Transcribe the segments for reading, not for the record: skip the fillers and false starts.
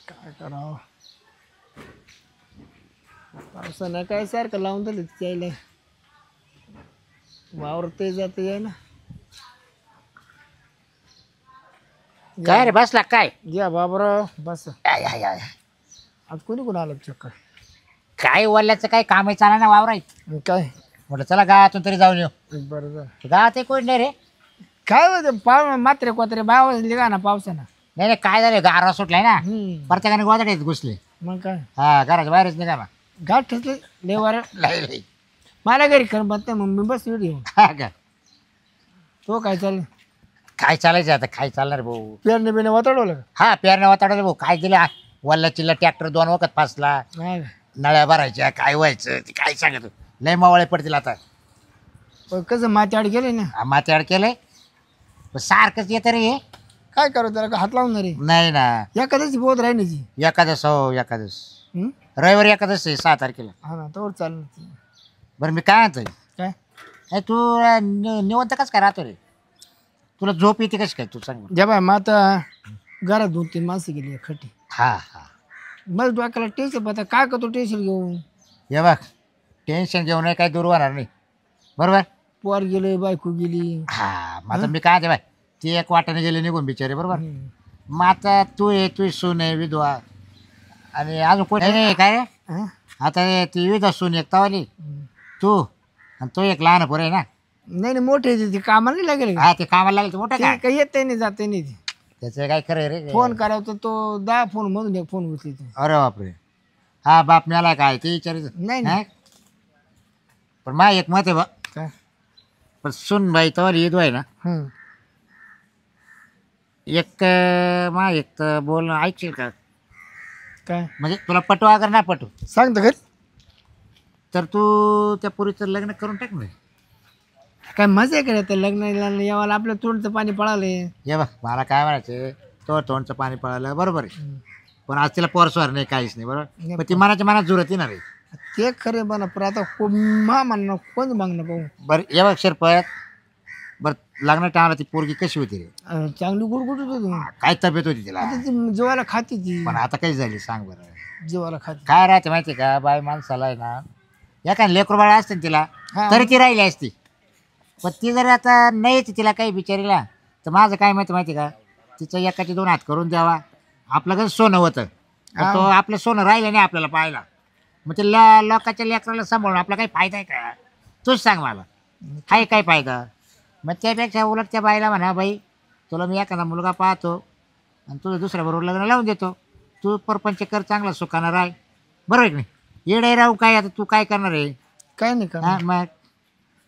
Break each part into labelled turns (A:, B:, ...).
A: काय करावं पावसानं काय सारखं लावून दिलं त्याला वावर ते जात आहे ना.
B: काय रे बसला काय?
A: या बाबराव बस.
B: आय, आय, आय.
A: आज कोणी कोण आलं चक्कर
B: काय वल्ल्याचं काय कामही चाला ना वावरायत.
A: काय
B: म्हटलं चला गावातून तरी जाऊन येऊ.
A: बरं झालं.
B: गावात कोण नाही रे.
A: काय होतं पाव मात्रे कोत्रे बाव लिहा ना पावसानं.
B: नाही नाही काय झालं गारा सुटलाय ना प्रत्येकाने गोदाडीत घुसले.
A: मग काय
B: हा घराच्या बाहेरच निघा ना.
A: गाठ ठसले लेवार
B: लय
A: मला घरी खरं बघता मग मी बस येऊ.
B: हा का
A: तो काय चाललं
B: काय चालायचं आता काय चालणार भाऊ.
A: पेरणे बिणे वाताडवलं
B: हा पेरण्या वाताडले भाऊ काय दिलं वल्ला चिल्ला ट्रॅक्टर 2 वखत फासला.
A: का
B: नळ्या भरायच्या काय व्हायचं ते काय सांगत लय मावळे पडतील आता.
A: कसं माती आड गेले ना
B: माती अड केलंय सारखंच येतं रे हे.
A: काय करू त्याला का हात लावून रे
B: नाही ना
A: एखाद्याची बोध राहिण्याची.
B: एकादश हो एकादश रविवारी एकादश आहे 6 तारखेला.
A: हा ना तोवर चाललं.
B: बरं मी काय म्हणतोय
A: काय
B: अरे तू निवंत कस काय राहतो रे. तुला झोप येते कशी काय तू सांग.
A: जे बाय मग आता घरात 2-3 माणसं गेली खटी.
B: हा हा
A: मग डोक्याला टेन्शन पडतं काय करतो टेन्शन घेऊन.
B: हे बघ टेन्शन घेऊन नाही काही दूर होणार नाही बरोबर.
A: पोर गेले बायको गेली.
B: हा मग आता मी काय ते बाय ती एक वाटाने गेली निघून बिचारे बरोबर. मग आता तू आहे तू सून आहे विधवा आणि अजून कोणी नाही काय रे.
A: हा?
B: आता ती विधवा सून एक तवाली तू आणि तो एक लहान पोर आहे ना.
A: नाही नाही मोठे ते कामाला नाही लागेल का?
B: हा ते कामाला लागेल मोठं
A: ते
B: काय
A: काही येत नाही जाते नाही ते.
B: त्याचं काय खरं आहे रे.
A: फोन करायचा तो 10 फोन मधून एक फोन उचली ते.
B: अरे बापरे हा बाप मिळाला काय ते विचारायचं
A: नाही
B: हा?
A: नाही
B: पण मा एक मत आहे बा
A: काय
B: पण सुन बाई तवाली विधवा आहे ना. एक मा एक तर बोल ऐकशील का
A: काय
B: म्हणजे तुला पटू अगर ना पटू
A: सांगतो घरी
B: तर तू त्या पोरीचं लग्न करून टाक ना.
A: काय मजा आहे का लग्न यावाला आपलं तोंडचं पाणी पळाले.
B: ये बघ मला काय म्हणायचं तो तोंडचं पाणी पळालं बरोबर आहे पण आज तिला पोरस्वार नाही काहीच नाही बरोबर. पण ती मनाच्या मनात जुरत येणार आहे
A: ते खरे बना पण आता म्हणणं कोण मागणं पाहू.
B: बरं ये बघ शिरपत बरं लग्न टाळला ती पोरगी कशी होती रे.
A: चांगली गुडगुडत होती.
B: काय तब्येत होती तिला
A: आता ती जेवायला खाती ती
B: पण आता काही झाली सांग बरं.
A: जेवायला खाती.
B: काय राहते माहिती का बाई माणसाला आहे ना एका लेकरू बाळ असते ना तिला
A: हा.
B: तरी ती राहिली असती पण ती जर आता नाही येते तिला काही बिचारीला तर माझं काय माहिती का तिचं एकाचे 2 हात करून द्यावा. आपलं कसं सोनं होतं
A: हा.
B: तो आपलं सोनं राहिलं नाही आपल्याला पाहायला मग ते लोकांच्या लेकराला सांभाळून आपला काही फायदा आहे का तूच सांग मला आहे काय फायदा. मग त्यापेक्षा उलट त्या बाईला म्हणा बाई तुला मी एखादा मुलगा पाहतो आणि तुझं दुसऱ्याबरोबर लग्न लावून देतो तू परपंच कर चांगला सुखानं राह बरोबर आहे की नाही. येडे राहू काय आता तू काय करणार आहे
A: काय नाही का
B: हा मग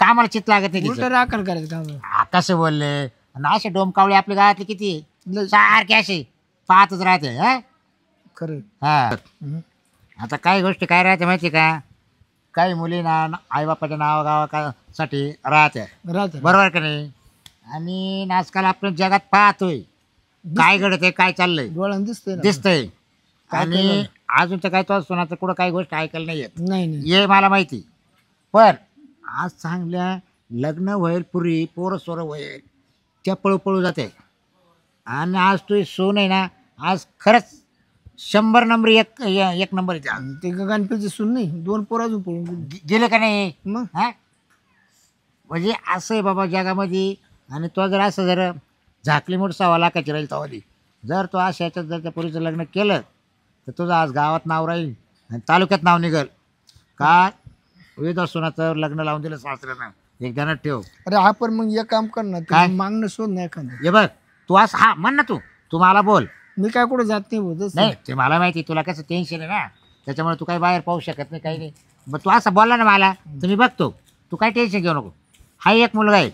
B: कामाला चित लागत नाही
A: उलट
B: तिचं.
A: राखण करायचं काम.
B: हा, कसं बोलले आणि असे डोमकावळे आपल्या गावातले किती आहे? सारखे असे पाहतच राहते हा
A: खरं
B: हा. आता काही गोष्टी काय राहते माहिती का काही मुली ना आईबापाच्या नावागावासाठी राहत्या
A: राहते
B: बरोबर का नाही. आणि आजकाल आपण जगात पाहतोय काय घडत आहे काय चाललंय
A: डोळ्यानं दिसतंय ना.
B: दिसतंय
A: काय
B: आणि अजून तर काय तो सोनाचं कुठं काही गोष्ट ऐकायला नाही येत
A: नाही नाही
B: ये मला माहिती. पण आज चांगल्या लग्न होईल पुरी पोरं सोरं होईल त्या पळू जाते आणि आज तू सोन आहे ना आज खरंच 100 नंबर एक नंबर आहे आज.
A: ते गणपतीची सून नाही 2 पोरं अजून पळून गेली.
B: गेलं का नाही
A: मग
B: हा म्हणजे असं आहे बाबा जगामध्ये. आणि तो जर असं जर झाकली मोठ 1.25 लाखाची राहील तवाली जर तो अशा याच्यात जर त्या पोरीचं लग्न केलं तर तुझं आज गावात नाव राहील आणि तालुक्यात नाव निघल का विधवा सोनाचं लग्न लावून दिलं सासऱ्यानं. एक ध्यानात ठेव.
A: अरे आपण मग एक काम कर ना
B: काय?
A: ते मागणं शोध नाही एखादं.
B: हे बघ तू असं हा म्हण ना तू मला बोल.
A: मी काय कुठं जात नाही होत
B: नाही ते मला माहिती तुला कसं टेन्शन आहे ना त्याच्यामुळे तू काही बाहेर पाहू शकत नाही काही नाही. मग तू असं बोलला ना मला तर मी बघतो तू काही टेन्शन घेऊ नको. हा एक मुलगा आहे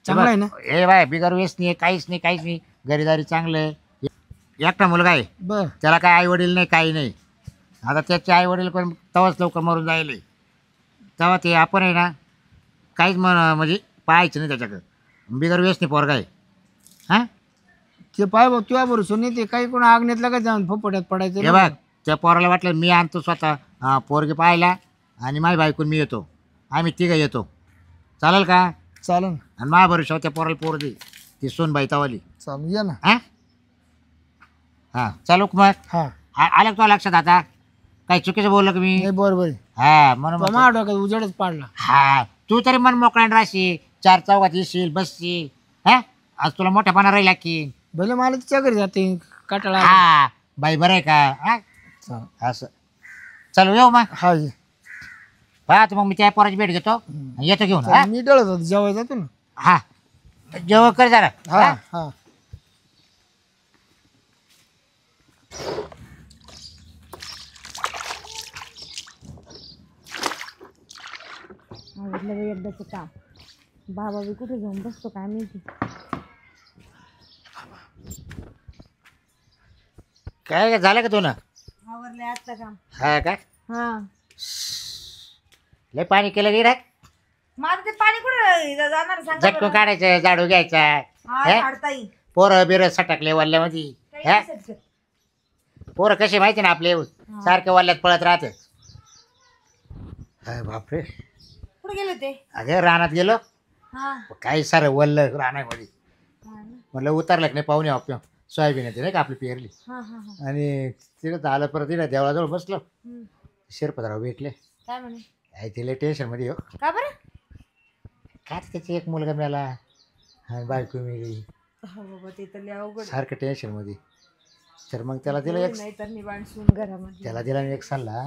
A: चांगला आहे ना.
B: हे बाय बिगर व्यसनी आहे काहीच नाही घरीदारी चांगलं आहे. एकटा मुलगा आहे
A: बर
B: त्याला काय आई वडील नाही काही नाही. आता त्याचे आई वडील पण तेव्हाच लवकर मरून जायले तेव्हा ते आपण आहे ना काहीच म्हणजे पाहायचं नाही त्याच्याकडं बिगर व्यसनी पोरगा आहे हां.
A: ते पाय बघ तुझ्या बरोबर नाही ते काही कोण आग्नेतला का जाऊन फपट्यात पडायचं
B: हे बघ त्या पोराला वाटलं मी आणतो स्वतः पोरगे पाहायला आणि माझी बायकून मी येतो आम्ही तिघं येतो चालेल का.
A: चालन
B: आणि माझ्या भरोशावर त्या पोराला पोर दे ती सोनबाई तवाली
A: चालू या ना.
B: हां हा चालू का मग
A: हा
B: आलं का तुला लक्षात आता काही चुकीचं बोललो का मी
A: नाही बरोबर आहे.
B: हा म्हणून
A: तो
B: म्हणतो.
A: माझ्या डोक्यात उजेडच पाडला.
B: हा तू तरी मन मोकळ्याने राहशील 4 चौघात येशील बसशील हा आज तुला मोठ्यापणा राहिला की
A: भले मला तिच्या घरी जाते काटाळा आला.
B: हा बाई बरं आहे का हा
A: चाल.
B: असं चल येऊ मग
A: हा ये.
B: पाहतो मग मी त्या पोराची भेट घेतो येतो घेऊन हा
A: मी डळत होतो जेवायला जातो ना.
B: हा जेवण कर जरा
A: हा
B: हा?
A: हा
C: आवडलं बाई एकदाचं काम. बाबा बी कुठे जाऊन बसतो काय माहिती.
B: काय झालं का तू ना
C: आवरलंय आजचं काम.
B: हा का
C: हा
B: लय पाणी केलं गे रे
C: माझं ते पाणी कुठे जाणार सांगा
B: झटकून
C: बरं.
B: काढायचं झाडू घ्यायचा
C: हा
B: हे?
C: झाडता येईल.
B: पोरं बिरं सटकले वल्ल्यामध्ये
C: काही
B: हा?
C: नाही सटकत.
B: पोरं कसे माहिती ना आपले सारखे वल्ल्यात पळत राहते बापरे
C: कुठे गेले ते.
B: अगं रानात गेलो
C: हा
B: काही सारं वल्ल रानामध्ये
C: हा ना.
B: म्हटलं उतरलं की नाही पाहुणे आप सोयाबीन येते नाही का आपली पेरली
C: हा हा हा
B: आणि तिथं आलं परत तिला देवळाजवळ बसलो
C: हम्म.
B: शिरपतराव भेटले
C: काय म्हणे
B: काय तिला टेन्शनमध्ये हो
C: का बरं.
B: काय त्याचा एक मुलगा मिळाला आणि बायको मिळाली
C: हो बाबा ते तर लय अवघड.
B: सारखं टेन्शनमध्ये तर मग त्याला दिला एक
C: नाही तर निवांत सून घरामध्ये.
B: त्याला दिला मी एक सल्ला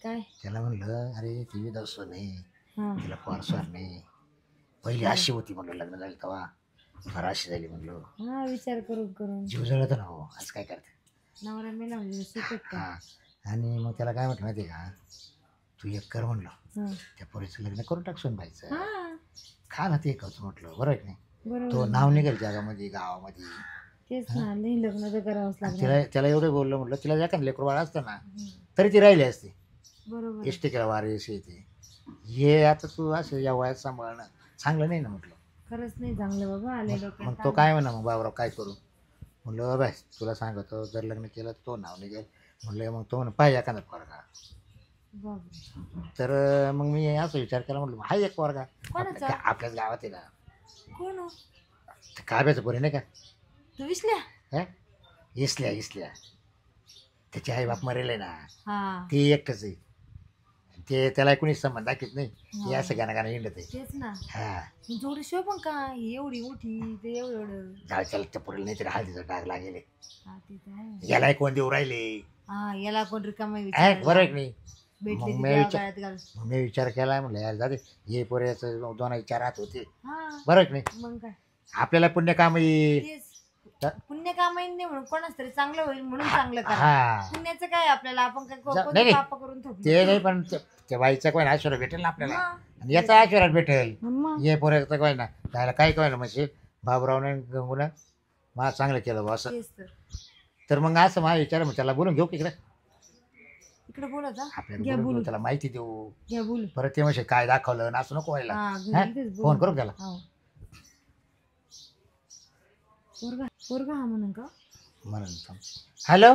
C: काय
B: त्याला म्हणलं अरे ती दसो नाही
C: हा
B: तिला फारसवार नाही पहिली अशी होती म्हणलं लग्न झालं तेव्हा फार अशी झाली म्हणलं
C: हा विचार करून करून
B: जीव जळत ना हो आज काय करते
C: नवरा मेला म्हणजे सुटत का.
B: हा आणि मग त्याला काय म्हटलं माहिती आहे का तू एक कर म्हणलं
C: हा
B: त्या पोरीचं लग्न करून टाकसून व्हायचं
C: हा
B: खा ना ते करतो म्हटलं बरं आहे की नाही
C: बरोबर.
B: तो नाव निघेल जगामध्ये गावामध्ये
C: तेच ना नाही लग्न तर करावंच
B: आणि
C: लागणार.
B: त्याला एवढं बोललं म्हटलं तिला एखादं लेकरू बाळ असतं ना तरी ती राहिली असती
C: बरोबर
B: एसटी केला वारीस येते हे आता तू असं या वयात सांभाळणं चांगलं नाही ना म्हटलं
C: खरंच नाही चांगलं बाबा आले
B: मग
C: डोक्यात.
B: तो काय म्हणा मग बाबराव काय करू म्हणलं बाय तुला सांगतो जर लग्न केलं तर तो नाव निघेल म्हणलं मग तो म्हणून पाहिजे एखादा पोरगा
C: बाबा.
B: तर मग मी असं विचार केला म्हटलं हा एक पोरगा
C: कोणाचा?
B: आपल्याच गावात आहे ना
C: कोण हो?
B: ते काव्याचं पोरी नाही का
C: तू विसल्या.
B: हा इसल्या त्याची आई बाप मरेल आहे ना
C: हा
B: ती एकटंच आहे ते त्याला कोणीच संबंध दाखवत नाही हे असं गाणं हिंडत आहे
C: तेच ना
B: हा
C: जोडी शो पण का एवढी मोठी ते एवढं.
B: जाऊ त्याला त्या पोरीला नाही तरी हळदीचा डाग लागेल
C: हा ते तर आहे.
B: याला कोण देऊ राहिले
C: हा याला कोण रिकामा
B: हा, बरोबर आहे की नाही
C: भेटले
B: मग
C: ते
B: मी
C: देवा
B: विचार-
C: गळ्यात घाल.
B: मग मी विचार केला म्हणलं यार जाते हे पोऱ्याचं दोन विचार राहत होते
C: हा
B: बरोबर आहे की नाही
C: मग काय
B: आपल्याला पुण्य काम येईल
C: तेच पुण्य कामाईन नाही म्हणून कोणाच तरी चांगलं होईल म्हणून चांगलं करा.
B: हा
C: पुण्याचं काय आपल्याला आपण काय
B: नाही,
C: कोणती
B: नाही.
C: पाप करून थोपली.
B: ते नाही पण त्या बाईचा कोण ऐश्वर्या भेटेल ना आपल्याला
C: हा.
B: आणि याचा ऐश्वर्या भेटेल
C: मग
B: ये पोऱ्याचं काय ना त्याला काय काय ना म्हणजे बाबुरावने गंगूनं मला चांगलं केलं बा असं
C: तेच तर
B: तर मग असं माझा विचार मग त्याला बोलून घेऊ की इकडे
C: इकडे बोलत हा
B: आपल्याला
C: घ्या
B: बोलून
C: बोलू
B: घेऊ त्याला माहिती देऊ
C: घ्या बोलू.
B: परत ते म्हणजे काय दाखवलं ना असं नको व्हायला
C: हा
B: हा?
C: घरी तेच
B: फोन
C: बोलू.
B: करू त्याला
C: हो. पोरगा हा म्हणून का
B: म्हणून हॅलो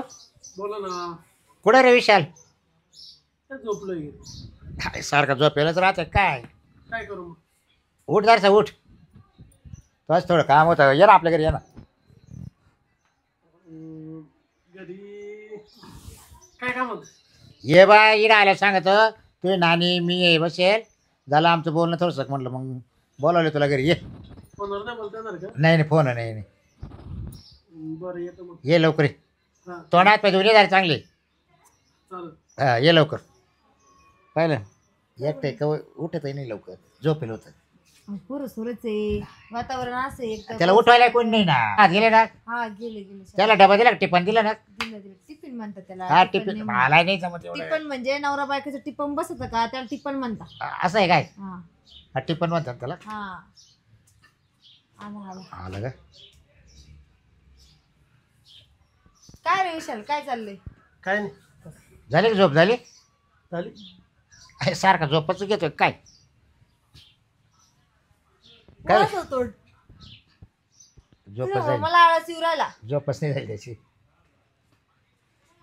D: बोला ना
B: कुठं रे विशाल
D: काय झोपलोय
B: काय सारखा झोपेलच राहतं काय
D: काय करू मग
B: उठ जरसा उठ तोच थोडं काम होतं ये ना आपल्या घरी ये ना
D: घरी काय काम होत
B: ये बा इडं आल्या सांगत तू नानी मी ये बसेल झालं आमचं बोलणं थोडंसं म्हटलं मग बोलावलं तुला घरी ये
D: फोनवर नाही बोलता येणार का
B: नाही फोन नाही
D: बरं येतो मग
B: ये लवकर ये
D: हां
B: तोंडात पाहिजे उद्या झाले चांगले
D: चालेल
B: हा ये लवकर पाहिलं एकटं एक उठत नाही लवकर झोपेल होतं
C: पोरं सोरच आहे वातावरण असं एक तर
B: त्याला उठवायला कोण नाही ना हा, गेले ना
C: हा गेले गेले
B: त्याला डबा दिला का टिफन दिला ना
C: दिलं दिलं टिफिन म्हणतात त्याला.
B: हा
C: टिफिन
B: टिफिन
C: नाही
B: मला नाही जमत एवढं.
C: टिफन म्हणजे नवरा बायकोचं टिपन बसत का त्याला टिपन म्हणतात.
B: असं आहे काय
C: हा
B: हा टिफन म्हणतात त्याला
C: हा आला आला.
B: आलं का
C: काय रे विशाल काय चाललंय.
D: काय नाही
B: झाली का झोप झाली
D: झाली
B: अरे, सारखा झोपच घेतोय काय काय?
C: कोणाच होतो
B: झोपच झाली
C: मला आळस येऊ राहिला.
B: झोपच नाही झाली त्याची
C: काय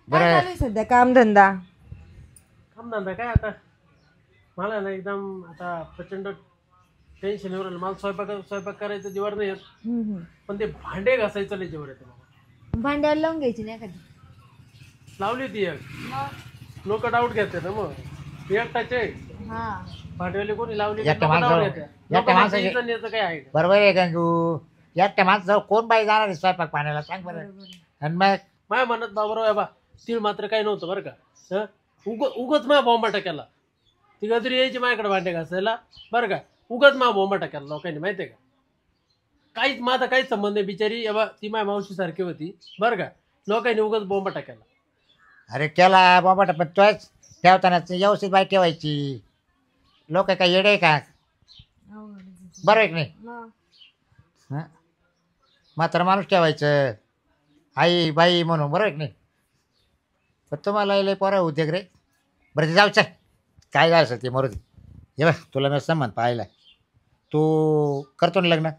B: बरं
C: चालू आहे सध्या काम धंदा.
D: काम धंदा काय आता मला ना एकदम आता प्रचंड टेन्शन येऊ राहिलं मला स्वयंपाक करायचं जीवावर नाही येत पण ते भांडे घासायचं नाही जेवढं येतं मला
C: भांड्याला लावून घ्यायची नाही एखादी.
D: लावली ती एक
C: मग
D: लोक डाऊट घेते ना मग ती एकटाचे
C: हा
D: भांडवली कोणी लावली
B: एकट्या
D: लोकं
B: माणसावर-
D: डाऊट घेते.
B: एकट्या
D: लोकं
B: माणसाची-
D: म्हणतात, इथं याचं काय आहे का?
B: बरोबर आहे गंगू एकट्या माणसाजवळ कोण बाई जाणार आहे स्वयंपाक पाण्याला सांग बरं.
C: बरोबर आहे.
B: आणि मग
D: माझ्या म्हणत बाबराव आहे बा तीळ मात्र काही नव्हतं बरं का हं? उगच माझ्या बॉम्बा टाक्याला ती गजरी यायची माझ्याकडे भांडे घासायला बरं का उगच माझ्या बॉम्बा टाक्याला लोकांनी माहितीये का काहीच माझा काहीच संबंध नाही बिचारी बा ती माझ्या मावशी सारखी होती बरं का लोकांनी उगच बॉम्बा टाक्याला
B: अरे केला बाबा पण तोच ठेवताना व्यवस्थित बाई ठेवायची लोक काय येडे आहे का
C: अवघड आहे.
B: बरं आहे की नाही
C: मग
B: हं? मात्र माणूस ठेवायचं आई बाई म्हणून बरोबर आहे की नाही पण तुम्हाला लय पोरा उद्योग रे बरं ते जाऊ चल काय जायचं ते मरू दे हे बघ तुला मी संबंध पाहिला तू करतो ना लग्न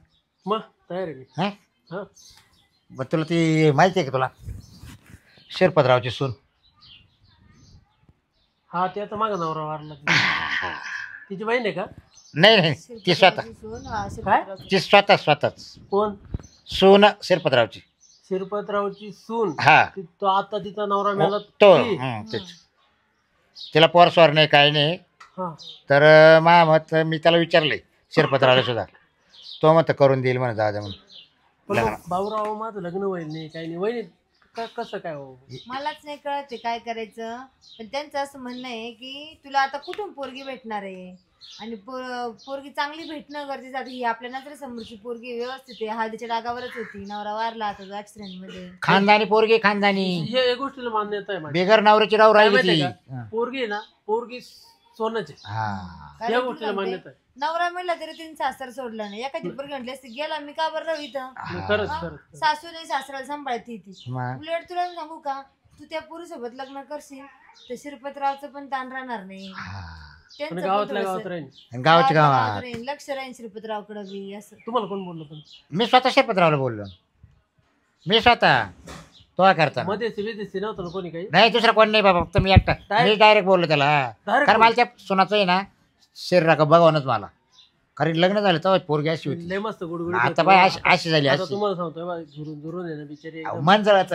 D: मग तयार आहे मी
B: हां
D: हां
B: बरं तुला ती माहिती आहे का तुला शिरपतरावची सून
D: हा ते आता माझा नवरा वारला तिची बहीण आहे का
B: नाही नाही ती स्वतः
C: शिवून, हा,
D: काय?
C: शिरपतरावची.
B: ती स्वतःच
D: कोण
B: सून शिरपतरावची
D: शिरपतरावची सून
B: हा
D: तो आता तिचा नवरा मेला
B: तो
D: ती?
B: तेच तिला पोर स्वर नाही काही नाही
D: हा
B: तर मा मत मी त्याला विचारले शिरपतरावला सुद्धा तो मत करून देईल म्हणा दादा म्हणून
D: पण
B: लग्न.
D: मग भाऊराव माझं लग्न होईल नाही काही नाही वहिनी कसं काय हो
C: मलाच नाही कळत आहे काय करायचं पण त्यांचं असं म्हणणं आहे की तुला आता कुठून पोरगी भेटणार आहे आणि पोरगी चांगली भेटणं गरजेचं आहे. ही आपल्या नजरेसमोरची पोरगी व्यवस्थित आहे हळदीच्या डागावरच होती नवरा वारला आता ऍक्सिडेंट मध्ये
B: खानदानी पोरगी खानदानी
D: हे गोष्टीला मान्यता आहे माझी
B: बेगर नवऱ्याची राव
D: काय
B: राहिली
D: माहितीये
B: ती
D: का? पोरगी आहे ना पोरगी सोनच आहे
B: हा
C: कारण
D: या
C: तुला
D: गोष्टीला
C: सांगते,
D: मान्यता आहे
C: नवरा मिळला तरी तिने सासर सोडलं नाही एखादी पोरगी म्हटली असती गेला मी का बरं राहू इथं
D: नाही, खरंच खरंच
C: सासू नाही सासऱ्याला सांभाळती ती
B: मग
C: उलट तुला सांगू का तू त्या पुरुषोबत लग्न करशील तर शिरपतरावचं पण ताण राहणार नाही
B: हा.
C: त्यांचं
D: पण
C: पण
D: गावातल्या
C: थोडंसं-
D: गावात राहील
B: आणि गावाची
C: गावातल्या गावात
B: गावात
C: राहील, लक्ष राहील शिरपतरावकडे बी असं
D: तुम्हाला कोण बोललं पण
B: मी स्वतः शिरपतरावला बोललो मी स्वतः तो करता
D: मध्ये विदेशी नव्हतं ना कोणी काही
B: नाही दुसरा कोण नाही बाबा फक्त मी एकटा मी डायरेक्ट बोललो त्याला
D: Direct
B: कारण मला त्या सुनाचं आहे ना शरीर का बघावनच मला कारण लग्न झालं तेव्हा पोरगी अशी होती
D: लय मस्त गुडगुडी
B: आता बाय अशी झाली
D: आता
B: अशी
D: तुम्हाला सांगतोय बा, झुरून झुरून आहे ना बिचारी एकदम.
B: मन जळत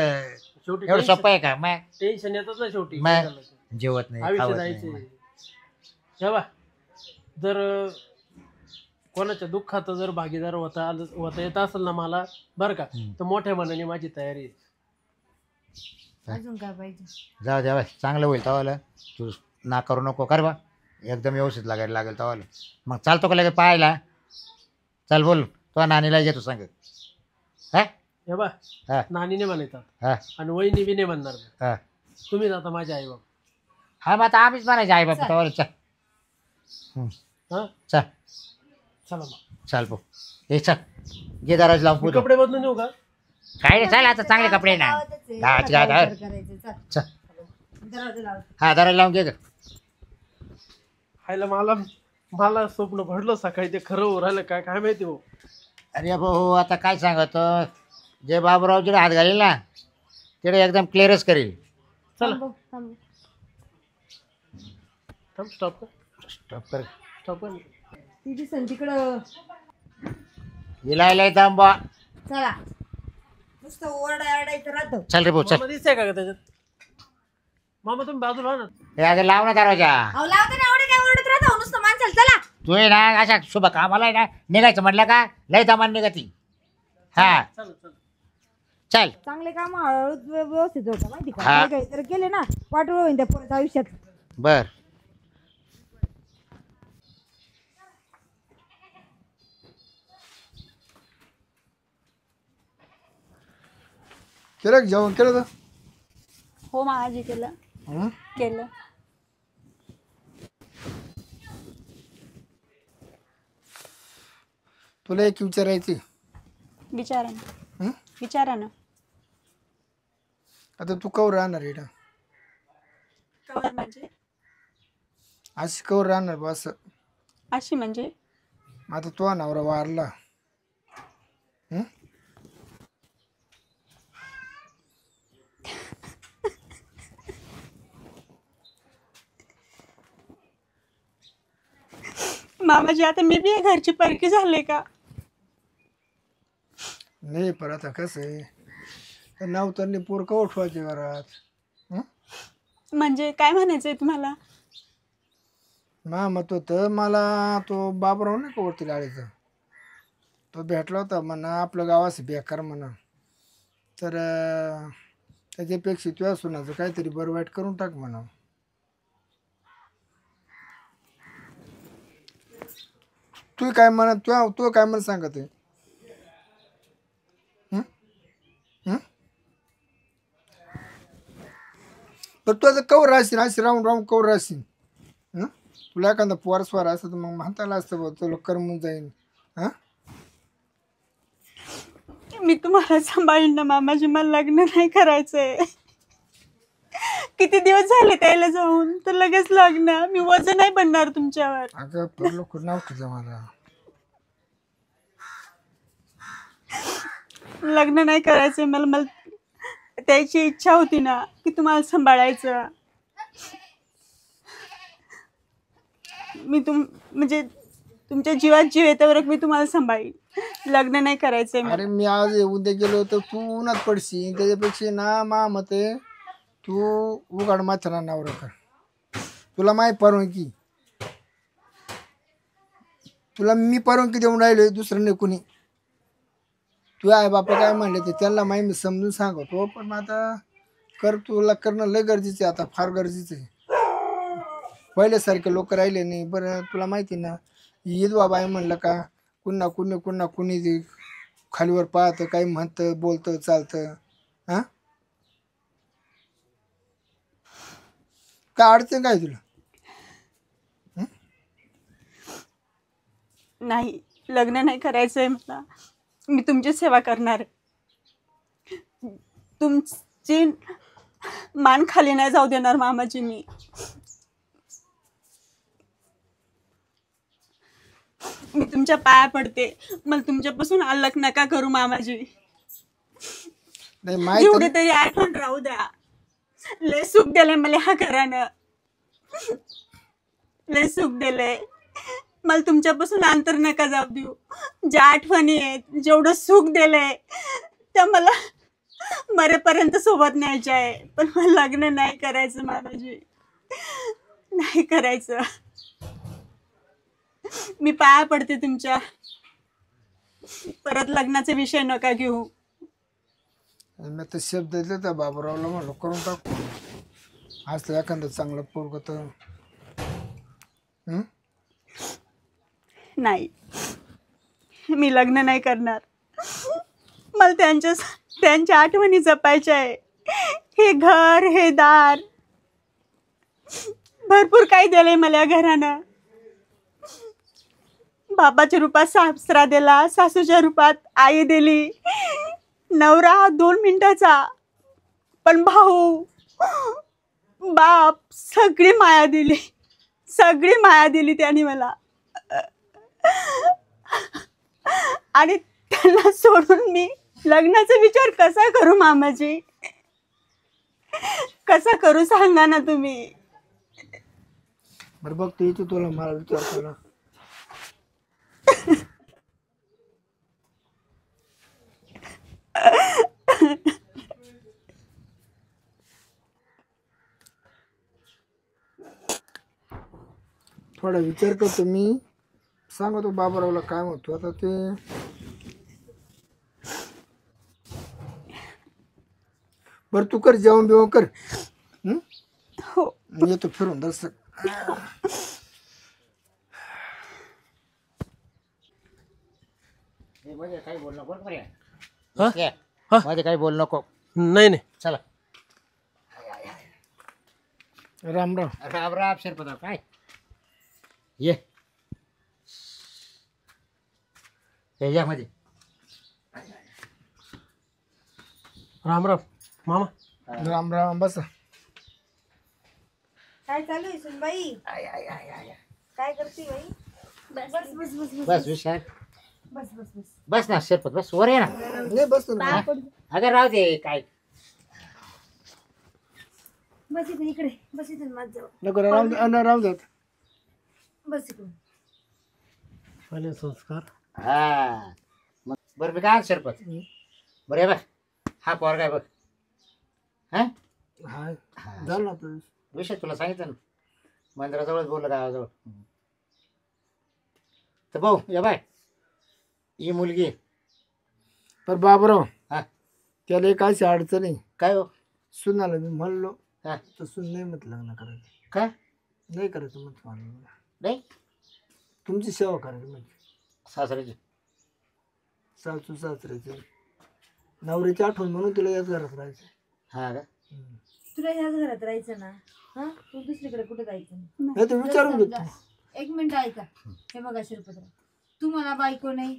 D: शेवटी
B: एवढं सोपं आहे का मग
D: टेन्शन येतच ना शेवटी
B: मग-
D: काय झालं ते.
B: जेवत नाही
D: आयुष्य
B: खावत
D: जायचे
B: नाही
D: हे बा जर कोणाच्या दुःखात जर भागीदार होता येत असेल ना मला बरं का तर मोठ्या मनाने माझी तयारी आहे.
C: अजून काय पाहिजे
B: जाऊ द्या बाय चांगलं होईल तवाला तू ना करू नको कर बा एकदम व्यवस्थित लागायला लागेल तवाला मग चालतो का लगेच पाहायला चल बोल तो नानीला घेतो सांग हा
D: हे बा
B: हा
D: नानीने म्हणायचं
B: हा
D: आणि वहिनी बी नाही म्हणणार
B: हा
D: तुम्ही आता माझे आई बाप
B: हा मग आता आम्हीच म्हणायचे आई बापा तवाला चल
D: हा
B: चल
D: चला मग
B: चाल पो हे चल घे दराज लावून
D: मी
B: पुढं.
D: कपडे बदलून येऊ का
B: काय नाही चाल आता चांगले कपडे आहे ना
C: गावातच आहे.
B: गावाची
C: काय
B: गावात
C: विचार करायचं? चल,
B: चल
C: दरवाजा लाव.
B: हा दराज लावून घे ग
D: खायला मला स्वप्न पडलं सकाळी ते खरं हो राहिलं काय काय माहिती हो
B: अरे भाऊ आता काय सांगतो जे बाबूराव जिकडे हात घालील ना तिकडे एकदम क्लिअरच करील
D: चला
C: थांबव, थांबव.
D: थांब स्टॉप कर
B: स्टॉप कर
D: स्टॉप कर
C: ती दिसन तिकडं
B: इलाय दम बा
C: चला नुसतं ओरडायचं राहतं
B: चल रे भाऊ चल
D: मामा दिसतंय का त्याच्यात मामा तुम्ही बाजूला हा ना
B: हे अगं लाव ना दरवाजा
C: अहो लावते ना एवढे काय ओरडत राहता नुसतं माणसाला चला
B: तू आहे ना अशा शुभ कामाला आहे ना निघायचं म्हटलं का लय दमान निघती हा
D: चला चला
B: चल
C: चांगले काम हळूच व्यवस्थित होतं माहिती का
B: हा.
C: काही तर केले ना वाटोळ होईन त्या परत आयुष्यात
B: बर
A: केलं का जेवण केलं तर
E: हो मामाजी केलं
A: हं?
E: केलं
A: तुला एक विचारायची
E: विचारा ना
A: हं?
E: विचारा ना
A: आता तू कवर राहणार इकडं
E: कवर म्हणजे
A: अशी कवर राहणार बा असं
E: अशी म्हणजे
A: आता तो नवरा वारला हं?
E: मामाजी आता मी बी घरची परकी झाले का
A: नाही पण आता कसं आहे नवतरनी पोर का उठवायची घरात हं?
E: म्हणजे काय म्हणायचंय तुम्हाला?
A: मत होतं मला तो बाबराव नाही का वरती गाडीचा, तो भेटला होता म्हणा आपलं गाव असं बेकार म्हणा. तर त्याच्यापेक्षा तुझ्या सुनाचं काहीतरी बरं वाईट करून टाक म्हणा. तू काय म्हणा, तू काय म्हणा सांगत आहे. तर तू आता कवर राहशील अशी राहून राहून कवर राहशील. हं? तुला एखादा पोर स्वार असतं तर मग म्हणताला असतं बघ तुला करमून जाईल. हां
E: मी तुम्हाला सांभाळीन ना मामाजी, मला लग्न नाही करायचंय. किती दिवस झाले त्याला जाऊन, तर लगेच लग्न? मी वजन नाही बनणार तुमच्यावर.
A: अगं पर लोक नाव तुझं मला.
E: लग्न नाही करायचंय मला. मला त्याची इच्छा होती ना की तुम्हाला सांभाळायचं. मी म्हणजे तुमच्या जीवात जीव येत्यावर मी तुम्हाला सांभाळीन. लग्न नाही करायचंय मला.
A: अरे मी आज उद्या गेलो तर तू उन्हात पडशील. त्याच्यापेक्षा ना मा मते तू उघड माथ्याला नावर कर. तुला माहीत परवानगी, तुला मी परवानगी देऊन राहिलोय, दुसरं नाही कुणी. तू आई बापा काय म्हणले ते त्यांना माहिती, मी समजून सांगतो. पण आता तुला करणं लय गरजेचं आहे, आता फार गरजेचं आहे. पहिल्यासारखे लोक राहिले नाही. बरं तुला माहिती ना, ईद बाबा आहे म्हणलं का कुणा कुणी ते खालीवर पाहतं, काही म्हणतं बोलतं चालतं. हां काय अडचण काय तुला?
E: नाही, लग्न नाही करायचंय मला. मी तुमची सेवा करणार आहे. तुमची मान खाली नाही जाऊ देणार मामाजी. मी तुमच्या पाया पडते. मला तुमच्यापासून अलग नका करू मामाजी.
A: नाही माहिती
E: एवढे तरी आठवण राहू द्या. लय सुख दिलंय मला ह्या घरानं, लय सुख दिलंय. मला तुमच्यापासून अंतर नका जाऊ देऊ. ज्या आठवणी आहेत, जेवढं सुख दिलंय त्या मला मरेपर्यंत सोबत न्यायच्या आहे. पण मला लग्न नाही करायचं मामाजी, नाही करायचं. मी पाया पडते तुमच्या. परत लग्नाचे विषय नका घेऊ.
A: मी तर शब्द दिले तर बाबूरावला म्हणलं करून टाकू. आज तर एखादं चांगलं पोरगं तर
E: नाही, मी लग्न नाही करणार. मला त्यांच्या आठवणी जपायच्या आहे. हे घर, हे दार, भरपूर काही दिलंय मला या घरानं. बाबाच्या रूपात सासरा दिला, सासूच्या रूपात आई दिली. नवरा 2 मिनिटाचा, पण भाऊ, बाप, सगळी माया दिली, सगळी माया दिली त्याने मला. आणि त्यांना सोडून मी लग्नाचा विचार कसा करू मामाजी? कसा करू सांगा ना तुम्ही.
A: बरं बघ तू इथे तुला मला विचार केला. थोडा विचार करतो मी, सांगतो बाबूरावला काय म्हणतो. आता ते बरं तू कर, जेवण बिवण कर.
E: हो,
A: मी येतो फिरून दर्शक.
B: मध्ये काही बोल नको बरं
D: हा?
B: का?
D: हा?
B: मध्ये काही बोल नको.
D: नाही नाही,
B: चला.
A: राम राम.
B: राम राम शिरपतराव. काय ये त्याच्यामध्ये
D: राम राम मामा.
A: राम राम. बस
C: काय चालू आहे सुनबाई? काय करते बाई? बस बस बस बस
B: बस विशाल,
C: बस बस बस
B: बस ना शिरपत, बस वर ये ना.
A: नाही बस ना.
B: अगं राहू दे. काय
C: बस इथे, इकडे बस इथे माझ जाऊ.
A: नको राम जात.
C: बस इकडे.
D: पहिले संस्कार.
B: हा मग बरं मी काय शिरपत, बरं आहे बघ हा पोरगा आहे बघ. हा
A: हा
B: हा.
A: झालं ना आपलं.
B: विषय तुला सांगितलं ना मंदिराजवळच बोललं गावाजवळ. तर भाऊ या बाय ही मुलगी आहे.
A: पण बाबराव
B: हा.
A: त्याला एक अशी अडचण आहे.
B: काय हो
A: सुनाला मी म्हणलो
B: हा.
A: तर सुन नाही म्हटलं लग्न करायचं.
B: काय
A: नाही करायचं म्हटलं मला.
B: नाही
A: तुमची सेवा करायची म्हणजे
B: सासऱ्याची
A: सासू सासऱ्याची नवऱ्याची आठवण म्हणून तुला याच घरात राहायचं.
B: हा का
C: तुला ह्याच घरात राहायचं ना, हा तू दुसरीकडे कुठे जायचं नाही.
A: नाही तर विचारून घेतो.
C: एक मिनिट ऐका, हे बघा शिरपतराव, तुम्हाला बायको नाही,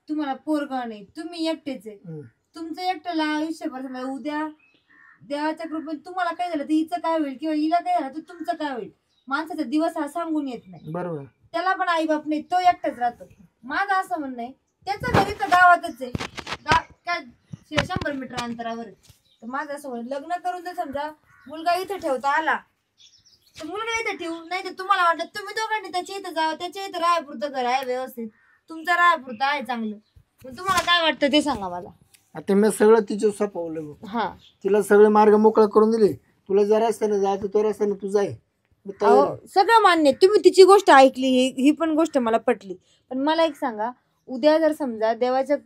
C: तुम्हाला पोरगा नाही, तुम्ही एकटेच आहे.
A: हम्म.
C: तुमचं एकट्याला आयुष्यभर समजा उद्या देवाच्या कृपेने तुम्हाला काय झालं तर हिचं काय होईल किंवा हिला काय झालं तर तुमचं काय होईल. माणसाचा दिवस हा सांगून येत नाही.
A: बरोबर.
C: त्याला पण आई बाप नाही, तो एकटाच राहतो. माझं असं म्हणणं आहे त्याचं घरी तर गावातच आहे, काय 100 मीटर अंतरावर आहे. तर माझं असं म्हणणं लग्न करून जर समजा मुलगा इथं ठेवता आला तर मुलगा इथं ठेवू, नाही तर तुम्हाला वाटलं तुम्ही दोघांनी त्याच्या इथं जावं, त्याच्या इथं राहापुरतं घर आहे व्यवस्थित, तुमचं राहापुरतं आहे चांगलं. मग तुम्हाला काय वाटतं ते सांगा मला.
A: आता मी सगळं तिच्या सोपवलं बघ.
C: हा
A: तिला सगळे मार्ग मोकळा करून दिले. तुला जरा रस्त्याने जायचं तो रस्त्याने तू जाय. मी तयार आहे.
C: अहो, सगळं मान्य आहे. तुम्ही तिची गोष्ट ऐकली, ही पण गोष्ट मला पटली. पण मला एक सांगा, उद्या जर समजा देवाचं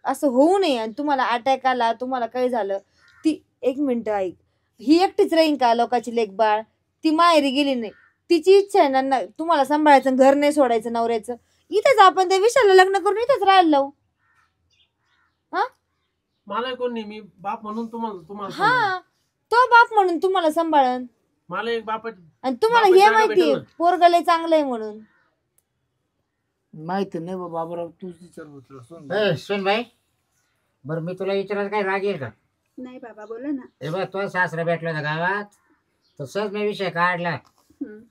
C: असं होऊ नये आणि तुम्हाला अटॅक आला, तुम्हाला काही झालं, ती एक मिनिट ऐक, ही एकटीच राहीन का लोकांची लेकबाळ? ती माहेरी गेली नाही, तिची इच्छा आहे ना तुम्हाला सांभाळायचं, घर नाही सोडायचं नवऱ्याचं. इथंच आपण त्या विषयाला लग्न करून इथंच राहायला लावू.
D: मला कोण नाही, मी बाप म्हणून तुम्हाला
C: हा,
D: सांगेन.
C: तो बाप म्हणून तुम्हाला सांभाळन.
D: मला एक बाप
C: आणि तुम्हाला
D: बापाची
C: हे
D: जागा
C: माहितीये
D: भेटेल
C: पोरगं लय चांगलं आहे म्हणून.
A: माहिती नाही बाबा बाबराव तूच विचार तुला सोन.
B: सुनबाई बरं मी तुला विचारायचं काय राग येईल का?
E: नाही बाबा बोला ना.
B: हे बघ तो सासरा भेटला ना गावात तर सहज मी विषय काढला.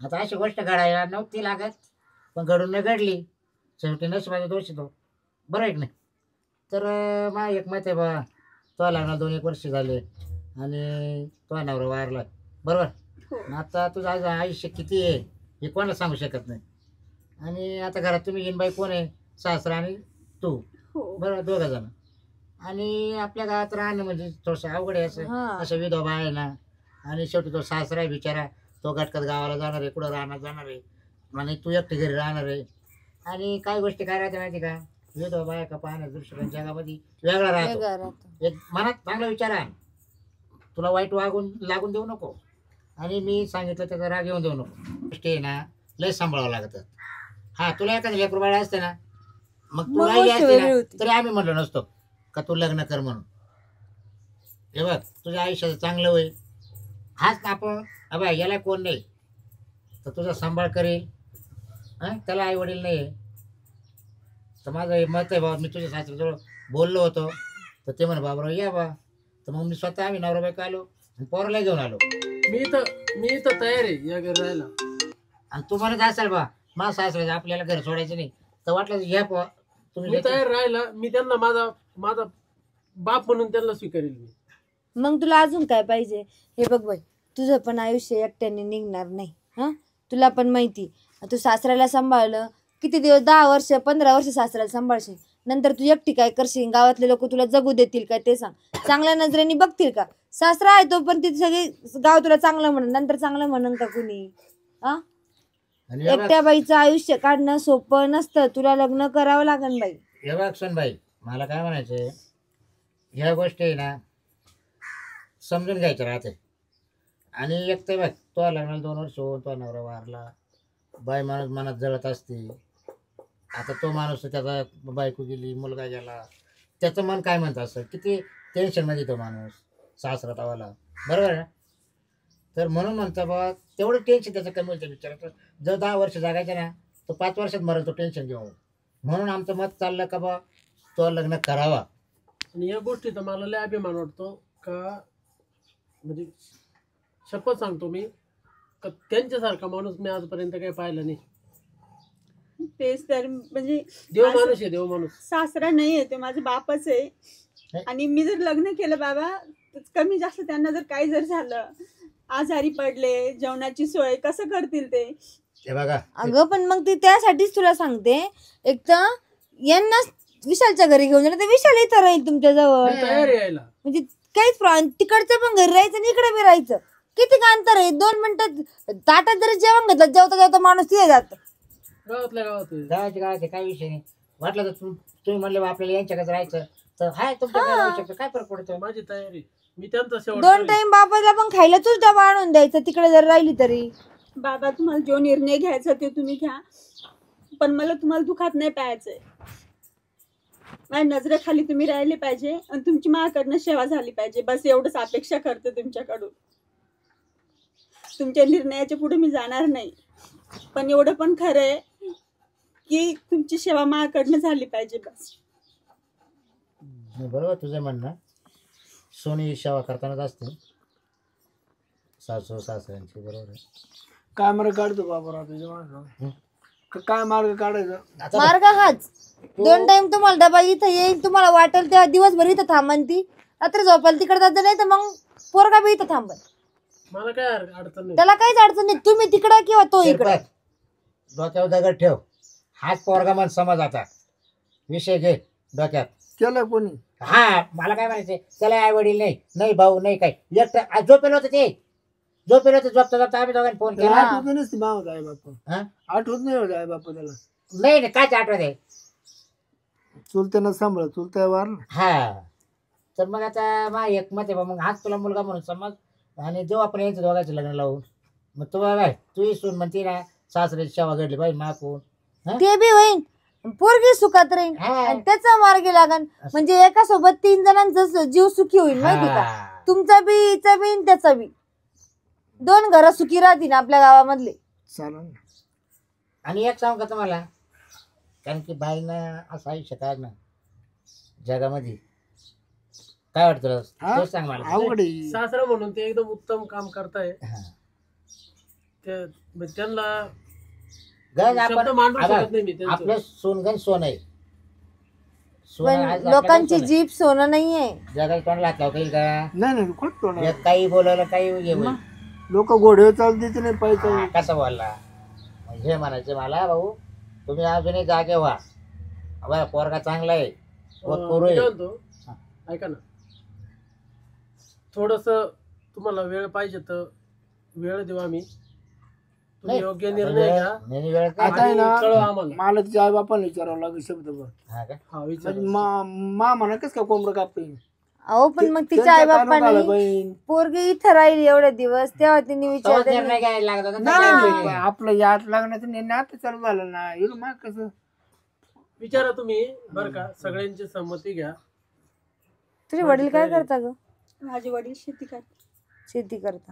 B: आता अशी गोष्ट घडायला नव्हती लागत पण घडून न घडली, शेवटी नशिबाचा दोष तो. बरं आहे की नाही? तर मला एक मत आहे बा, तो लग्नाला 2-1 वर्ष झाले आणि तो नवरा वारला बरोबर.
E: हो.
B: आता तुझं आज आयुष्य किती आहे हे कोणाला सांगू शकत नाही. आणि आता घरात तुम्ही येईनबाई कोण आहे? सासरा आणि तू
E: हो.
B: बरोबर, 2 जण. आणि आपल्या गावात राहणं म्हणजे थोडंसं अवघड आहे. असं
C: हा.
B: अशा विधवा आहे ना. आणि शेवटी तो सासरा आहे बिचारा, तो गटकत गावाला जाणार आहे, कुठं राहणार जाणार आहे, आणि तू एकटी घरी राहणार आहे. आणि काही गोष्टी काय राहते माहिती का, विधवा बायका पाहण्याचा दृष्टिकोन जगामध्ये वेगळा राहतो.
C: वेगळं राहतं.
B: एक मनात चांगला विचार आहे, तुला वाईट लागून देऊ नको आणि मी सांगितलं त्याचा राग येऊन देऊ नको. गोष्टी आहे ना लय सांभाळावं लागतं. हा तुला एखादं लेकरू बाळ असते ना मग तू
C: मग
B: राहिली
C: गोष्ट
B: असती
C: वेगळी
B: ना
C: होती.
B: तरी आम्ही म्हणलो नसतो का तू लग्न कर म्हणून. हे बघ तुझ्या आयुष्याचं चांगलं होईल. हाच आपण अबा याला कोण नाही तर तुझा सांभाळ करेल. हां त्याला आई वडील नाही आहे तर माझं हे मत आहे बाबा. मी तुझ्या सासऱ्याजवळ बोललो होतो तर ते म्हणे बाबराव या बा. तर मग मी स्वतः आम्ही नवरा बायको आलो आणि पोराला घेऊन आलो.
D: मी तर तयार आहे या घरी राहायला.
B: आणि तू म्हणत असाल बा माझा सासऱ्याचं आपल्याला घर सोडायचं नाही तर वाटलं या तुम्ही
D: मी तयार राहायला. मी त्यांना माझा बाप म्हणून त्यांना स्वीकारेल मी.
C: मग तुला अजून काय पाहिजे? हे बघ बाई, तुझं पण आयुष्य एकट्याने निघणार नाही. हा, तुला पण माहिती, तू सासऱ्याला सांभाळलं किती दिवस, 10 वर्ष 15 वर्ष सासऱ्याला सांभाळशील, नंतर तू एकटी काय करशील? गावातले लोक तुला जगू देतील का ते सांग? चांगल्या नजरेने बघतील का? सासरा आहे तो पण तिथे सगळे गाव तुला चांगलं म्हणून, नंतर चांगलं म्हणून का कुणी? हा,
B: आणि हे बघ-
C: एकट्या बाईचं आयुष्य काढणं सोपं नसतं. तुला लग्न करावं लागेल बाई.
B: हे बघ सोनबाई मला काय म्हणायचं, ह्या गोष्टी आहे ना समजून घ्यायचं राहते. आणि एक तर बघ तो लग्नाला 2 वर्ष होऊन तो नवरा वारला, बाई माणूस मनात जळत असते. आता तो माणूस त्याचा बायको गेली, मुलगा गेला, त्याचं मन काय म्हणतं असं, किती टेन्शनमध्ये तो माणूस सासरा तवाला बरोबर आहे. तर म्हणून म्हणतं बा तेवढं टेन्शन त्याचं कमी होतं विचारायचं. जर 10 वर्ष जगायचं ना तर 5 वर्षात मरेल तो टेन्शन घेऊन. म्हणून आमचं मत चाललं का बा तो लग्न करावा.
D: आणि या गोष्टीचा मला लय अभिमान वाटतो का, म्हणजे शपथ सांगतो मी का त्यांच्यासारखा माणूस मी आजपर्यंत काही पाहिला नाही.
E: तेच तर म्हणजे
D: देव
E: माझं-
D: माणूस आहे, देव माणूस.
E: सासरा नाहीये, ते माझे बापच आहे. आणि मी जर लग्न केलं बाबा तर कमी जास्त त्यांना जर काही जर झालं, आजारी पडले, जेवणाची सोय कसं करतील ते?
B: हे बघा
C: अगं पण मग ती त्यासाठीच तुला सांगते, एक तर यांना विशालच्या घरी घेऊन जाणार, तर विशाल इथं राहील तुमच्या जवळ.
D: मी तयार आहे यायला.
C: म्हणजे काहीच प्रॉब्लेम. तिकडचं पण घरी राहायचं आणि इकडे बी राहायचं. किती का अंतर आहे, 2 मिनिटात ताटात जरी जेवण घेतलं, जेवता जेवता माणूस तिथे जात.
D: गावातल्या गावात आहे.
B: गावाचे काही विषय नाही. वाटलं तर तुम्ही म्हणले बा आपल्याला यांच्याकडे राहायचं तर हाय तुमच्याकडे राहू शकतो. काय फरक पडतो?
D: माझी तयारी, मी त्यांचा शेवट
C: 2
D: करीन.
C: टाइम बाबाला पण खायला तूच डबा आणून द्यायचं तिकडे जर राहिली तरी.
E: बाबा तुम्हाला जो निर्णय घ्यायचा ते तुम्ही घ्या, पण मला तुम्हाला दुखात नाही पाहायचंय. माझ्या नजरेखाली तुम्ही राहिले पाहिजे आणि तुमची माझ्याकडनं सेवा झाली पाहिजे. बस एवढंच अपेक्षा करते तुमच्याकडून. तुमच्या निर्णयाच्या पुढे मी जाणार नाही, पण एवढं पण खरं आहे की तुमची सेवा माझ्याकडनं झाली पाहिजे बस.
B: बरोबर तुझं म्हणणं. सोनी सेवा करतानाच असते सासू सासऱ्यांची. बरोबर आहे.
A: काय मार्ग काढतो बाबा तुझ्या माणसं? काय मार्ग काढायचा?
B: आता
C: मार्ग हाच. 2 टाइम तुम्हाला डबा इथं येईल, तुम्हाला वाटेल तेव्हा दिवसभर इथं थांबन ती, रात्री झोपायला तिकडे जायचं, नाही तर मग पोरगा बी इथं थांबन.
D: मला काय अडचण नाही.
C: त्याला काहीच अडचण नाही. तुम्ही तिकडं किंवा तो इकडं.
B: शिरपत, डोक्यावर दगड ठेव. हाच पोरगा मन समज. आता विषय घे डोक्यात.
A: केलं कोणी?
B: हा मला काय म्हणायचंय, त्याला आई वडील नाही, नाही भाऊ नाही, काय एकटं झोपेल होतं ते. झोपेल होतं. झोपता झोपता आम्ही दोघांनी फोन केला.
A: आठवत नसते मावत आहे बाप्पा.
B: हा?
A: आठवत नाही होत आहे बाप्पा त्याला.
B: नाही नाही कायच आठवत आहे.
A: चुलत्यानं सांभाळ, चुलत्या वार.
B: हा तर मग आता मा एक मत आहे बा, मग हाच तुला मुलगा म्हणून समज. आणि जेव्हा आपण यायचं दोघांचं लग्न लावून, मग तू काय तूही सून म्हणते ना सासऱ्याची सेवा घडली पाहिजे माकून.
C: ते बी होईन, पोरगी सुखात राहील आणि त्याचा मार्गी लागन. म्हणजे एका सोबत 3 जणांचा जीव सुखी होईल माहिती का? तुमचा बी, हिचा बी आणि त्याचा बी. 2 घरं सुखी राहतील आपल्या गावामधले.
A: चालेल.
B: आणि एक सांगू का तुम्हाला, कारण की बाईनं असं आयुष्य काय ना जगामध्ये काय वाटतं तुला?
A: हा?
B: तूच सांग मला.
A: अवघड आहे.
D: सासरा म्हणून ते एकदम उत्तम काम करताय.
B: हा.
D: म्हणजे त्यांना
B: गंज
D: शब्द
B: आपण
D: मांडू
B: आता
D: शकत नाही मी त्यांचं.
B: आपलं सोनगण सोन आहे.
C: पण
B: आज आपल्याकडे
C: लोकांची
B: सोनं आहे.
C: जीभ सोनं नाहीये.
B: जगाला कोण लागला काही का
A: नाही नाही कोण तोडणार?
B: एक काही बोलायला काही हे होईल.
A: लोक घोडे चालू देते नाही पाहिजे.
B: हा, कसं बोलला मग हे म्हणायचं मला, भाऊ तुम्ही अजूनही जागे व्हा. बरं पोरगा चांगला आहे, पोत पोरू
D: मी
B: आहे.
D: काय म्हणतो, ऐका ना, थोडस तुम्हाला वेळ पाहिजे तर वेळ देऊ आम्ही. तुम्ही
B: नाही,
D: योग्य निर्णय घ्या.
B: नाही वेळ काय?
A: आता आहे ना,
D: कळवा आम्हाला.
A: मला तिच्या आई बापाला विचारावं लागेल शब्द बघ.
B: हा का?
D: हा विचार.
A: म्हणजे मा म्हणा कस का कोंबडं कापते.
C: अहो पण मग तिच्या आई बापाने
A: बहीण.
C: पोरगी इथं राहिली एवढे दिवस, तेव्हा तिने
B: तोच
C: विचारलं
B: निर्णय घ्यायला लागत होता.
A: नाही
B: काय
A: नाही, आपलं यात लागण्याचं निर्णय आता चालू झालं ना. येऊ मग कसं
D: विचारा तुम्ही बरं का, सगळ्यांची संमती घ्या.
C: तुझे वडील काय करता ग?
E: माझे वडील शेती करतात.
C: शेती करता.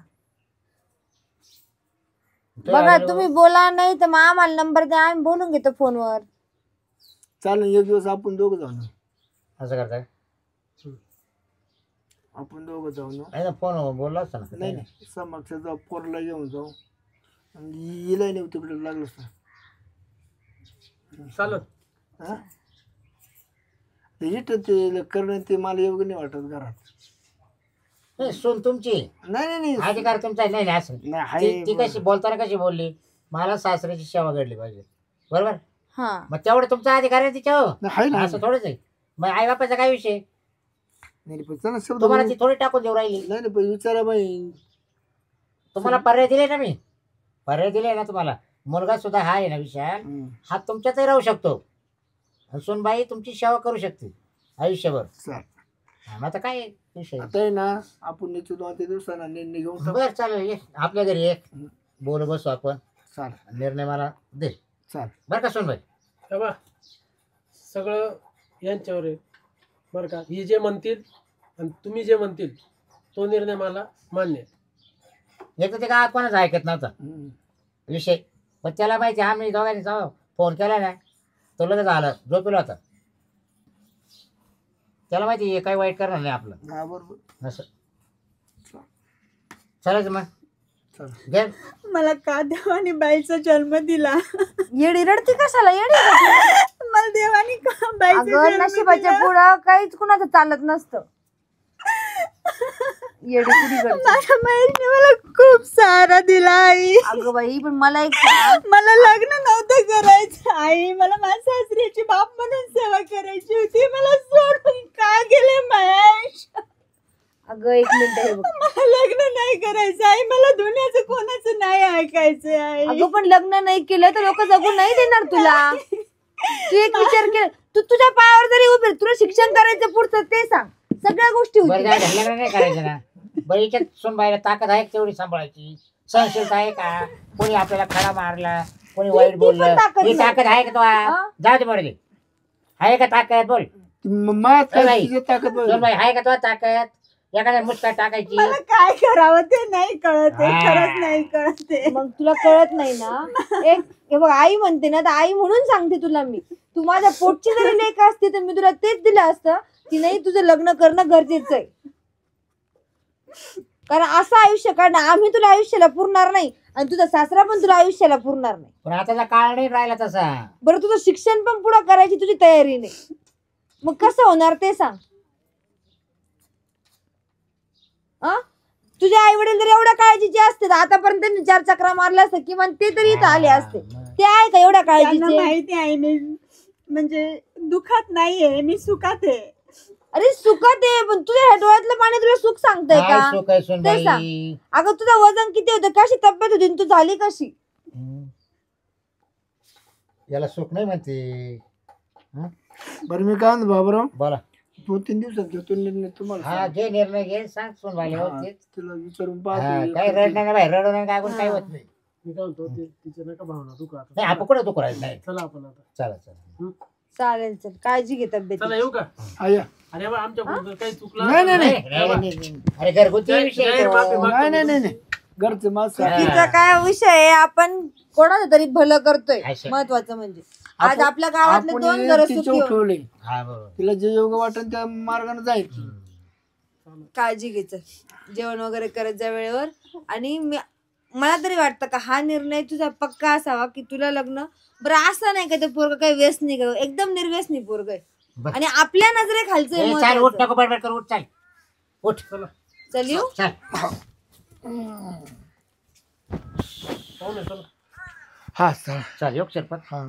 B: तो
C: बघा
B: आलो.
C: तुम्ही बोला, नाही तर मग आम्हाला नंबर द्या, आम्ही बोलून घेतो फोनवर.
A: चालेल. एक दिवस आपण दोघं जाऊ ना.
B: असं करताय?
A: आपण दोघं जाऊ ना.
B: नाही ना फोन बोलला असता ना.
A: नाही नाही, समक्ष जाऊ, पोरला घेऊन जाऊ आणि हिला नेऊ तिकडे लागलं असतं.
D: चालत.
A: हा? ते इथं ते करणं ते मला योग्य नाही वाटत घरात.
B: नाही सून तुमची,
A: नाही नाही नाही
B: अधिकार तुमचा आहे. नाही नाही असं
A: नाही, हाय
B: ती कशी बोलताना कशी बोलली, मला सासऱ्याची सेवा घडली पाहिजे. बरोबर.
C: हा
B: मग तेवढं तुमचा अधिकार आहे तिच्यावर.
A: नाही, हाय ना.
B: असं थोडंच आहे. मग आई बापाचा काय विषय,
A: नाही पण चला शब्द
B: तुम्हाला
A: बोलू.
B: ती थोडी टाकून देऊ राहिली.
A: नाही नाही पण विचारा बाई.
B: तुम्हाला पर्याय दिले ना मी, पर्याय दिले ना तुम्हाला. मुलगा सुद्धा हा आहे ना विशाल, हा तुमच्यातही राहू शकतो. आणि सूनबाई तुमची सेवा करू शकते आयुष्यभर.
A: चाल.
B: मग आता काय विषय.
A: आता आहे ना, आपण निश्चित 2-3 दिवसांना निर्णय घेऊन टाकू.
B: बर चालेल, ये आपल्या घरी ये, बोलू बसू आपण.
A: चाल
B: निर्णय मला दे
A: चाल.
B: बरं का सूनबाई.
D: हे बा, सगळं यांच्यावर आहे बरं का. ही जे म्हणतील आणि तुम्ही जे म्हणतील तो निर्णय मला मान्य आहे.
B: एक तर ते काय कोणाच ऐकत नव्हता विषय, पण त्याला माहिती आम्ही दोघांनी फोन केला ना, तो लगेच आला, झोपेला होता. त्याला माहिती आहे काही वाईट करणार नाही आपलं.
A: हा बरोबर.
B: असं चालायचं मग.
A: चाल.
B: घे.
E: मला का देवाने बाईचा जन्म दिला?
C: येडी रडती कशाला? येडी का ती?
E: मला देवाने का बाईचा
C: अगं
E: जन्म
C: नशिबाच्या
E: दिला?
C: पुढं काहीच कुणाचं चालत नसतं. येडी कुडी करते.
E: माझ्या माईने मला खूप सहारा दिला आई.
C: अगं बाई पण मला एक सांग,
E: मला लग्न नव्हतं करायचं आई. मला माझ्या सासऱ्याची बाप म्हणून सेवा करायची होती. मला सोडून का गेले महेश?
C: अगं एक मिनिट हे बघ.
E: मला लग्न नाही करायचं आहे, मला दुनियाचं कोणाचं नाही ऐकायचं आहे.
C: अगं पण लग्न नाही केलं तर लोक जगू नाही देणार तुला. तू एक विचार केला, तू तुझ्या पायावर जरी उभी, तुला शिक्षण करायचं पुढचं ते सांग, सगळ्या गोष्टी
B: बरं
C: होतील.
B: जाऊ दे, लग्न नाही करायचं ना. बरं हिच्यात सुनबाईला ताकद आहे का तेवढी सांभाळायची? सहनशीलता आहे का? कोणी आपल्याला खडा मारला, कोणी वाईट
C: ती पण
B: बोललं,
C: ताकद
B: ही
C: नाही.
B: ताकद आहे का तुला? जाऊ दे बरं दे. आहे का ताकद? बोल
A: मात
B: ए बाई.
A: तिची ताकद बघ.
B: सुनबाई आहे का तुला ताकद? एखाद्या मुस्काट टाकायची.
E: मला काय करावं ते नाही कळत आहे,
B: हा.
E: खरंच नाही कळत आहे.
C: मग तुला कळत नाही ना. एक हे बघ, आई म्हणते ना, तर आई म्हणून सांगते तुला मी, तू माझ्या पोटची जरी लेक असते तर मी तुला तेच दिलं असतं की नाही तुझं लग्न करणं गरजेचं आहे. कारण असं आयुष्य काढणं आम्ही तुला आयुष्याला पुरणार नाही आणि तुझा सासरा पण तुला आयुष्याला पुरणार नाही.
B: पण आताचा काळ नाही राहिला तसा.
C: बरं तुझं शिक्षण पण पुढं करायची तुझी तयारी नाही, मग कसं होणार ते सांग. तुझे आई वडील जर एवढ्या काळजीचे असते तर आतापर्यंत त्यांनी 4 चक्रा मारल्या असते, किंवा ते तरी इथं आले असते. ते आहे का एवढ्या
E: त्यांना
C: काळजीचे?
E: माहिती आहे मी म्हणजे दुखात नाहीये, मी सुखात आहे.
C: अरे सुखात आहे, पण तुझ्या ह्या डोळ्यातलं पाणी तुला सुख सांगतंय
B: काय
C: का?
B: सुख आहे
C: ते
B: सुनबाई?
C: सांग. अगं तुझं वजन किती होतं, कशी तब्येत होती, आणि तू झाली कशी?
B: याला सुख नाही म्हणते.
A: बरं मी काय म्हणतो बाबराव,
B: बोला.
A: 2-3 दिवसात घेतो निर्णय तुम्हाला.
B: हा घे निर्णय घे, सांग सुनबाईला
A: हा,
B: व्यवस्थित.
A: तिला विचारून
B: हा,
A: पाहतो.
B: काही रडणार नाही बाई, रडू नका, काय काही होत नाही.
D: मी काय म्हणतो तिच्या नका भावना दुखा आता.
B: नाही आपण कुठे दुखू राहिलं नाही.
D: चला आपण आता.
B: चला चला.
C: चालेल, चल काळजी घे तब्येत.
D: चला येऊ का?
A: आया.
D: अरे बा आमच्या काही चुकलं
A: नाही नाही नाही
B: नाही, नाही, नाही. अरे घरगुती विषय आहे
D: जाहीर माफी
B: तो.
D: मागतो.
A: नाही नाही नाही नाही. घरचे माणसं.
C: चुकीचा काय विषय आहे, आपण कोणाचं तरी भलं करतोय.
B: अच्छा.
C: महत्वाचं म्हणजे आज
A: आपण-
C: आपल्या गावातले
A: आपण
C: 2 घर
A: तिच्या
C: सुखी हो.
A: ठेवले.
B: हा बरोबर.
A: तिला जे योग्य वाटेल त्या मार्गाने जायचं.
C: काळजी घे, चल जेवण वगैरे करत जा वेळेवर. आणि मला तरी वाटतं का हा निर्णय तुझा पक्का असावा की तुला लग्न. बरं असं नाही का ते पोरग काही व्यसनी का, एकदम निर्व्यसनी पोरग आहे
B: बरं.
C: आणि आपल्या नजरे खालचं
B: ए,
C: आहे
B: चाल उठ
C: महत्वाचं.
B: नको बडबड कर, उठ चाल उठ.
C: चल येऊ.
B: चल
D: पाहुणे चला.
A: हा चला.
B: चल योग शिरपत.
A: हा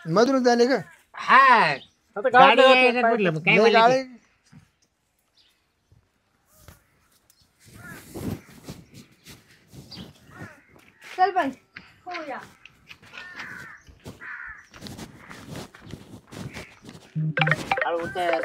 A: मधून झाले का?
B: हा
D: आता
B: गाडी
D: गावात
B: यायला म्हटलं, मग काय
A: लय
B: म्हणलं
A: गाळे.
B: ते?
C: चल बाई.
B: हळू उतर.